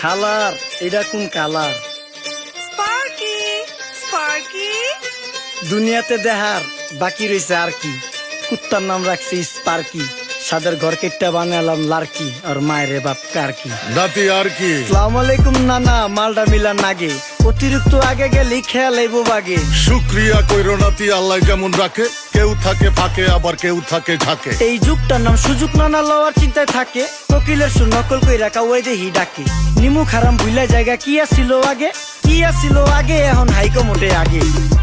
হালার এটা কোন কালার? স্পার্কি স্পার্কি দুনিয়াতে দেহার বাকি রয়েছে আর কি। কুত্তার নাম রাখছি স্পার্কি, সাদের ঘর কেটটা বানালাম লার্কি, আর মায়ের বাপ কারকি। নাতি আর কি? আসসালামু আলাইকুম নানা, মালডা মিলা নাগে, অতিরিক্ত আগে গেলে খেয়াল আইবো বাগে। শুক্রিয়া কইরো নাতি, আল্লাহ যেমন রাখে, কেউ থাকে ফাঁকে আবার কেউ থাকে ঝাঁকে। এই যুগটার নাম সুযোগ নানা লওয়ার চিন্তায় থাকে, কোকিলের সুর নকল কই রাখা ওই দেহি ডাকে। নিমু খারাম ভুলা জায়গা কি আসিল আগে, কি আসিল আগে, এখন হাইকো মোটে আগে।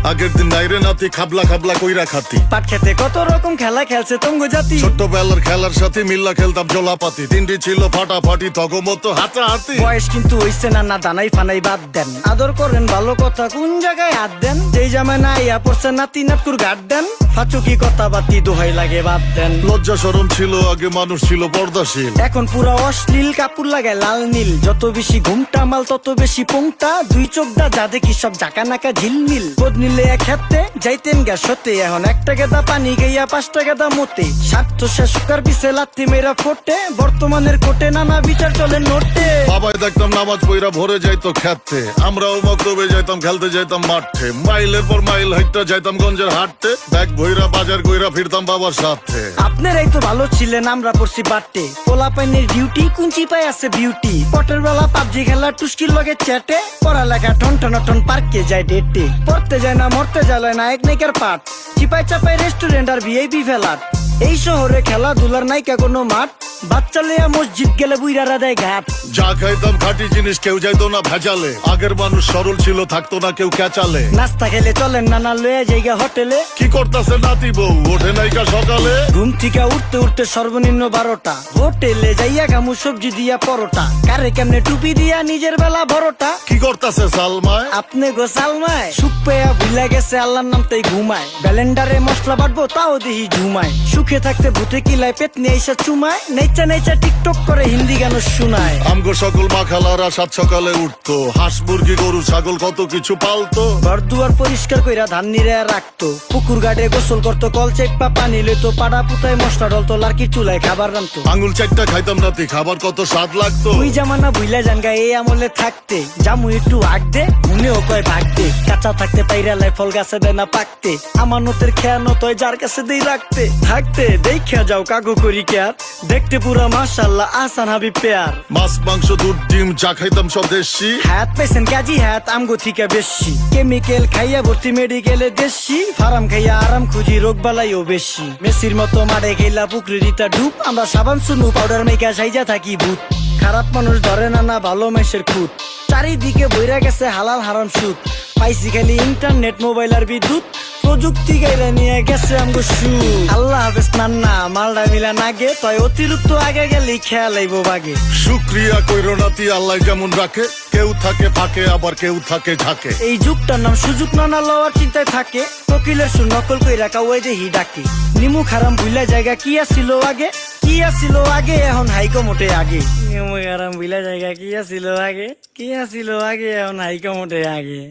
আগের দিন নাইরে নাতি খাবলা খাবলা কইরা খাতি, পাট খেতে কত রকম খেলা খেলছে তঙ্গ জাতি। ছোট্টবেলার খেলার সাথে মিল্লা খেলতাম জলাপাতি, তিনটি ছিল ফাটাফাটি তগমতো হাতাহাতি। বয়স কিন্তু হইছে না, না দানাই ফানাই বাদ দেন, আদর করেন ভালো কথা কোন জায়গায় হাত দেন। যেই জামায় না ইয়া পড়ছে নাতি নাটকুর গাট দেন, ফাচুকি কথা বাতি দোহাই লাগে বাদ দেন। লজ্জা শরম ছিল আগে, মানুষ ছিল পর্দাশীল, এখন পুরা অশ্লীল, কাপড় লাগায় লাল নীল। যত বেশি ঘুমটা মাল তত বেশি পোংটা, দুই চোখদা যা দেখি সব জাকা নাকা ঝিলমিল। বোধ নিলে এক হাতে যাইতেন গ্যাস হতে, এখন একটা গেদা পানি গাইয়া 5টা গেদা মতে। স্বার্থ শেষকার পিছে লাত্তি মেয়েরা ফোটে, বর্তমানের কোটে নানা বিচার চলে নোটে। বাবাই দেখতাম নামাজ পইরা ভরে যাইতো খেতে, আমরাও মক্তবে যাইতাম, খেলতে যাইতাম মাঠে। মাইলের পর মাইল হাইটটা যাইতাম গঞ্জের হাটতে, ব্যাগ ভইরা বাজার কইরা ফিরতাম বাবার সাথে। আপনারাই তো ভালো ছিলেন, আমরা পড়ছি বাটে। পোলা পাইনের ডিউটি কুঞ্চি পাই আছে বিউটি, পটের বেলা পাবজি খেলা টুস্কির লগে চ্যাটে। পড়ালেখা টন টন টন পার্কে যায় ডেটে, পড়তে যায় না মরতে যায় না এক নাইকার পাট। চিপাই চাপাই রেস্টুরেন্ট আর ভিআইপি ফেলাট, এই শহরে খেলাধুলার নাইকা কোনো মাঠ। বাচ্চা লেয়া মসজিদ গেলে বুইরারা দেয় ঘাট। যা খাইতাম খাঁটি জিনিস, কেউ যাইতো না ভেজালে। আগের মানুষ সরল ছিল, থাকতো না কেউ ক্যাচালে। নাস্তা খেলে চলেন নানা লয়ে জায়গা হোটেলে। কি করতাছে নাতি বউ, ওঠে নাইকা সকালে। ঘুম থেকে উঠতে উঠতে সর্বনিম্ন 12টা, হোটেলে যাইয়া গামু সবজি দিয়া পরোটা। কারে কেমনে টুপি দিয়া নিজের বেলা বড়টা। কি করতাছে সালমায়? আপনি গোসালমায় সুখ পেয়া ভুলে গেছে আল্লাহর নাম তাই ঘুমায়। ব্যালেন্ডারে মশলা বাটবো তাও দেহি ঝুমায়। সুখে থাকতে ভূতে কিলায় পেট নিয়ে এসে চুমায়। নেচা নেচা টিকটক করে হিন্দি গান শোনায়। আমগো সকল মাখালারা সাত সকালে উঠতো, হাঁস মুরগি গরু ছাগল কত কিছু পালতো। ঘর দুয়ার পরিষ্কার কইরা ধান নিরে রাখতো, পুকুর ঘাটে গোসল করতো, কল চেপা পানি লইতো। পাড়া পুতায় মশলা ডলতো, লার্কি চুলায় খাবার রান্তো। আঙুল চারটা খাইতাম নাতি, খাবার কত স্বাদ লাগতো। ওই জামানা ভুইলা জানগা এই আমলে থাকতে, জামু একটু আগ দে মনেও কয় ভাগ দে। কাঁচা থাকতে পাইরালাই ফল গাছে দেয় না পাকতে, আমানতের খেয়ানত হয় যার কাছে দেই রাখতে। থাকতে দেখা যাও কাগো করি কেয়ার, দেখতে পুরা মাশাআল্লাহ আহসান হাবিব পেয়ার। মাছ মাংস দুধ ডিম যা খাইতাম সব দেশি, হাত পেছেন কাজী হাত আমগো থিকা বেশি। কেমিক্যাল খাইয়া ভর্তি মেডিকেলে দেশি, ফার্ম খাইয়া আরাম খুঁজি রোগ বালাইও বেশি। মেসির মতো মারে গেলা পুকুরে রিতা ডুব, আমরা সাবান সুনু পাউডার মেকা সাইজা থাকি ভূত। খারাপ মানুষ ধরে না না ভালো মেসের খুঁত, চারিদিকে বইরা গেছে হালাল হারাম সুদ। পাইছি খালি ইন্টারনেট মোবাইল আর বিদ্যুৎ, প্রযুক্তি গাইলা নিয়ে গেছে আমগো সু। আল্লাহ হাফেজ নান্না, মালডা মিলা নাগে, তয় অতিরিক্ত আগে গেলে খেয়াল আইবো বাগে। শুক্রিয়া কইরো নাতি, আল্লাহ যেমন রাখে, কেউ থাকে ফাঁকে আবার কেউ থাকে ঝাঁকে। এই যুগটার নাম সুযোগ নানা লওয়ার চিন্তায় থাকে, কোকিলের সুর নকল কই রাখা ওই দেহি ডাকে। নিমু খারাম ভুলা জায়গা কি আসিল আগে, কি আসিল আগে, এখন হাইকো মোটে আগে। নিমু খারাম ভুলা জায়গা কি আসিল আগে, কি আসিল আগে, এখন হাইকো মোটে আগে।